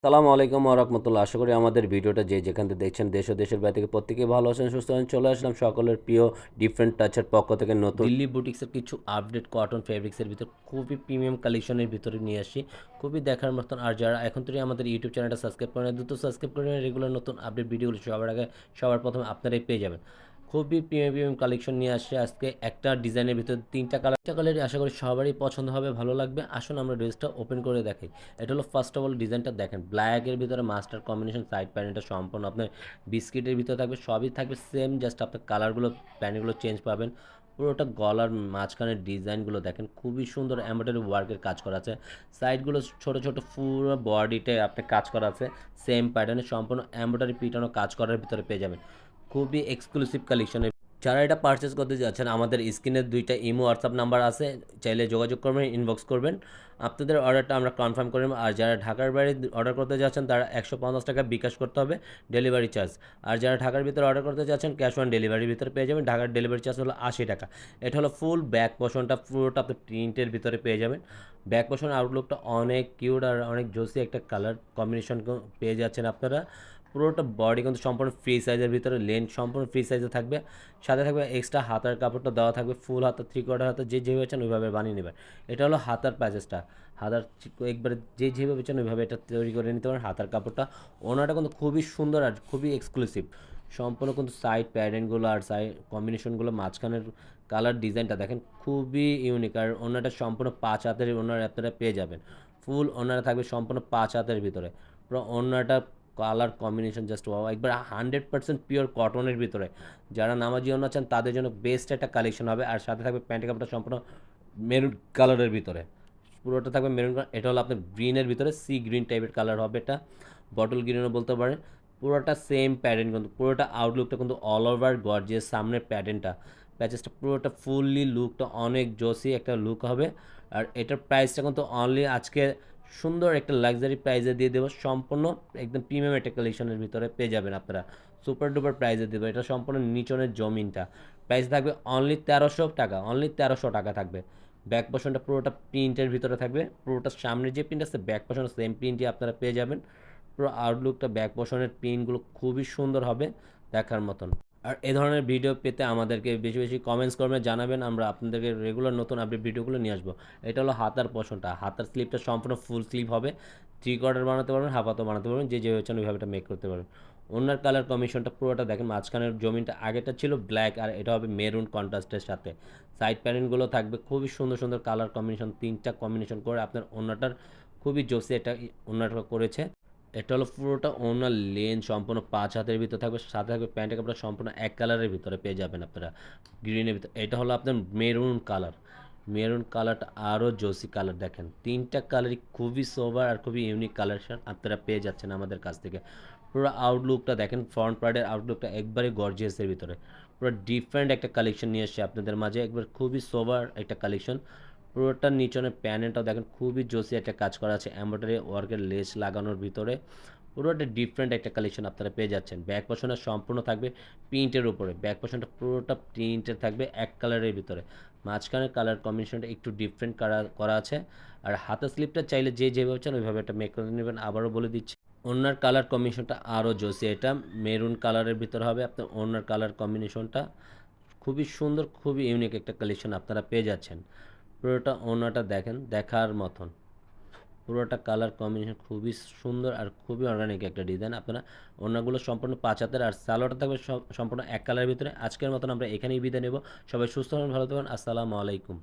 সালামু আলাইকুম ওয়া রাহমাতুল্লাহ। আশা করি আমাদের ভিডিওটা যে যেখান থেকে দেখছেন দেশ ও দেশের বাইরে থেকে প্রত্যেকেই ভালো আছেন, সুস্থ আছেন। চলে আসলাম সকলের প্রিয় ডিফারেন্ট টাচের পক্ষ থেকে নতুন দিল্লি বুটিক্সের কিছু আপডেট কটন ফেব্রিক্সের ভিতর খুবই প্রিমিয়াম কালেকশনের ভিতরে নিয়ে আসি, খুবই দেখার মতন। আর যারা এখন থেকে আমাদের ইউটিউব চ্যানেলটা সাবস্ক্রাইব করেন, দ্রুত সাবস্ক্রাইব করে রেগুলার নতুন আপডেট ভিডিওগুলো সবার আগে সবার প্রথমে আপনারাই পেয়ে যাবেন। খুবই প্রিমিয়াম কালেকশন নিয়ে আসছে আজকে। একটা ডিজাইনের ভিতরে তিনটা কালারই আশা করি সবারই পছন্দ হবে, ভালো লাগবে। আসুন আমরা ড্রেসটা ওপেন করে দেখাই। এটা হলো ফার্স্ট অফ অল ডিজাইনটা দেখেন, ব্ল্যাকের ভিতরে মাস্টার কম্বিনেশন, সাইড প্যানেলটা সম্পূর্ণ আপনার বিস্কিটের ভিতরে থাকবে, সবই থাকবে সেম, জাস্ট আপনার কালারগুলো প্যানেলগুলো চেঞ্জ পাবেন। পুরোটা গলার মাঝখানের ডিজাইনগুলো দেখেন, খুবই সুন্দর এমব্রয়ডারি ওয়ার্কের কাজ করা আছে। সাইডগুলো ছোট ছোট পুরো বডিতে আপনি কাজ করা আছে সেম প্যাটার্নে, সম্পূর্ণ এমব্রয়ডারি পিটানো কাজ করার ভিতরে পেয়ে যাবেন। খুবই এক্সক্লুসিভ কালেকশনের। যারা এটা পারচেস করতে যাচ্ছেন, আমাদের স্ক্রিনে দুইটা ইমো হোয়াটসঅ্যাপ নাম্বার আছে, চাইলে যোগাযোগ করবেন, ইনবক্স করবেন, আপনাদের অর্ডারটা আমরা কনফার্ম করে নেব। আর যারা ঢাকার বাইরে অর্ডার করতে যাচ্ছেন তারা 150 টাকা বিকাশ করতে হবে, ডেলিভারি চার্জ। আর যারা ঢাকার ভিতরে অর্ডার করতে যাচ্ছেন ক্যাশ অন ডেলিভারির ভিতরে পেয়ে যাবেন। ঢাকার ডেলিভারি চার্জ হলো 80 টাকা। এটা হলো ফুল ব্যাক পোর্শনটা, পুরোটা আপনি প্রিন্টের ভিতরে পেয়ে যাবেন। ব্যাক পোর্শন আউটলুকটা অনেক কিউট আর অনেক জোসি একটা কালার কম্বিনেশন পেয়ে যাচ্ছেন আপনারা। পুরোটা বডি কিন্তু সম্পূর্ণ ফ্রি সাইজের ভিতরে, লেন্থ সম্পূর্ণ ফ্রি সাইজে থাকবে। সাথে থাকবে এক্সট্রা হাতার কাপড়টা দেওয়া থাকবে, ফুল হাতা, 3/4 হাতা, যে যেভাবে চান ওইভাবে বানিয়ে নেবেন। এটা হলো হাতার প্যাচেসটা, হাতার একবারে যে যেভাবে চান ওইভাবে এটা তৈরি করে নিতে পারেন। হাতার কাপড়টা, ওনাটা কিন্তু খুবই সুন্দর আর খুবই এক্সক্লুসিভ। সম্পূর্ণ কিন্তু সাইড প্যাটার্নগুলো আর সাইড কম্বিনেশনগুলো, মাঝখানের কালার ডিজাইনটা দেখেন, খুবই ইউনিক। আর ওনাটা সম্পূর্ণ 5 হাতের ওনার আপনারা পেয়ে যাবেন। ফুল ওনারা থাকবে সম্পূর্ণ 5 হাতের ভিতরে। পুরো ওনাটা কালার কম্বিনেশন জাস্ট ওয়াও, একবার 100% পিওর কটনের ভিতরে। যারা নামাজি ওড়না চান তাদের জন্য বেস্ট একটা কালেকশন হবে। আর সাথে থাকবে প্যান্টের কাপড়টা সম্পূর্ণ মেরুন কালারের ভিতরে, পুরোটা থাকবে মেরুন কালার। এটা হলো আপনার গ্রিনের ভিতরে, সি গ্রিন টাইপের কালার হবে, এটা বটল গ্রিনও বলতে পারেন। পুরোটা সেম প্যাটার্ন, কিন্তু পুরোটা আউটলুকটা কিন্তু অল ওভার গর্জিয়াস। সামনের প্যাটার্নটা, প্যাচেসটা, পুরোটা ফুললি লুকটা অনেক জোসি একটা লুক হবে। আর এটার প্রাইসটা কিন্তু অনলি আজকে সুন্দর একটা লাক্সারি প্রাইজে দিয়ে দেবো, সম্পূর্ণ একদম প্রিমিয়াম একটা কালেকশনের ভিতরে পেয়ে যাবেন আপনারা। সুপার ডুপার প্রাইজে দেবো, এটা সম্পূর্ণ নিচনের জমিনটা। প্রাইস থাকবে অনলি 1300 টাকা, অনলি 1300 টাকা থাকবে। ব্যাক পোর্শনটা পুরোটা প্রিন্টের ভিতরে থাকবে, পুরোটা সামনে যে প্রিন্ট আছে ব্যাক পোর্শন সেম প্রিন্টই আপনারা পেয়ে যাবেন। পুরো আউটলুকটা, ব্যাক পোর্শনের প্রিন্টগুলো খুবই সুন্দর হবে, দেখার মতন। আর এই ধরনের ভিডিও পেতে আমাদেরকে বেশি বেশি কমেন্টস করবেন, জানাবেন, আমরা আপনাদেরকে রেগুলার নতুন আপডেট ভিডিওগুলো নিয়ে আসবো। এটা হলো হাতার পোর্শনটা, হাতার স্লিপটা সম্পূর্ণ ফুল স্লিভ হবে, 3/4 বানাতে পারবেন, হাফ হাতও বানাতে পারবেন, যে যেভাবে চান ওইভাবে এটা মেক করতে পারবেন। ওনার কালার কমিশনটা পুরোটা দেখেন, মাঝখানের জমিনটা আগেটা ছিল ব্ল্যাক আর এটা হবে মেরুন কন্ট্রাস্টের সাথে। সাইড প্যানেলগুলো থাকবে খুবই সুন্দর সুন্দর কালার কম্বিনেশন, 3টা কম্বিনেশন করে আপনার ওনাটার খুবই জোসি এটা ওনাটা করেছে। এটা হলো পুরোটা ওনার লেন সম্পূর্ণ 5 হাতের ভিতরে থাকবে, সাথে থাকবে প্যান্টের কাপড়টা সম্পূর্ণ এক কালারের ভিতরে পেয়ে যাবেন আপনারা, গ্রিনের ভিতরে। এটা হলো আপনার মেরুন কালার, মেরুন কালারটা আরও জোসি কালার। দেখেন 3টা কালারই খুবই সোবার আর খুবই ইউনিক কালেকশন আপনারা পেয়ে যাচ্ছেন আমাদের কাছ থেকে। পুরো আউটলুকটা দেখেন, ফ্রন্ট পার্টের আউটলুকটা একবারে গর্জিয়াসের ভিতরে, পুরো ডিফারেন্ট একটা কালেকশন নিয়ে এসছে আপনাদের মাঝে, একবার খুবই সোবার একটা কালেকশন। পুরোটার নিচনের প্যানেলটাও দেখেন, খুবই জোসি একটা কাজ করা আছে, এমব্রয়ডারি ওয়ার্কের লেস লাগানোর ভিতরে। পুরোটা ডিফারেন্ট একটা কালেকশন আপনারা পেয়ে যাচ্ছেন। ব্যাক পোর্শনটা সম্পূর্ণ থাকবে প্রিন্টের উপরে, ব্যাক পোর্শনটা পুরোটা প্রিন্টের থাকবে এক কালারের ভিতরে। মাঝখানের কালার কম্বিনেশনটা একটু ডিফারেন্ট করা আছে। আর হাতের স্লিপটা চাইলে যে যেভাবে চান ওইভাবে একটা মেক করে নেবেন। আবারও বলে দিচ্ছি, ওনার কালার কম্বিনেশনটা আরও জোসি, এটা মেরুন কালারের ভিতরে হবে আপনার ওনার কালার কম্বিনেশনটা। খুবই সুন্দর, খুবই ইউনিক একটা কালেকশন আপনারা পেয়ে যাচ্ছেন। পুরোটা ওনাটা দেখেন, দেখার মতন। পুরোটা কালার কম্বিনেশন খুবই সুন্দর আর খুবই অর্গানিক একটা ডিজাইন। আপনারা ওনাগুলো সম্পূর্ণ 5 হাতের, আর সালোয়ারটা থাকবে সম্পূর্ণ এক কালারের ভিতরে। আজকের মতন আমরা এখানেই বিদায় নেব। সবাই সুস্থ হবেন, ভালো থাকবেন। আসসালামু আলাইকুম।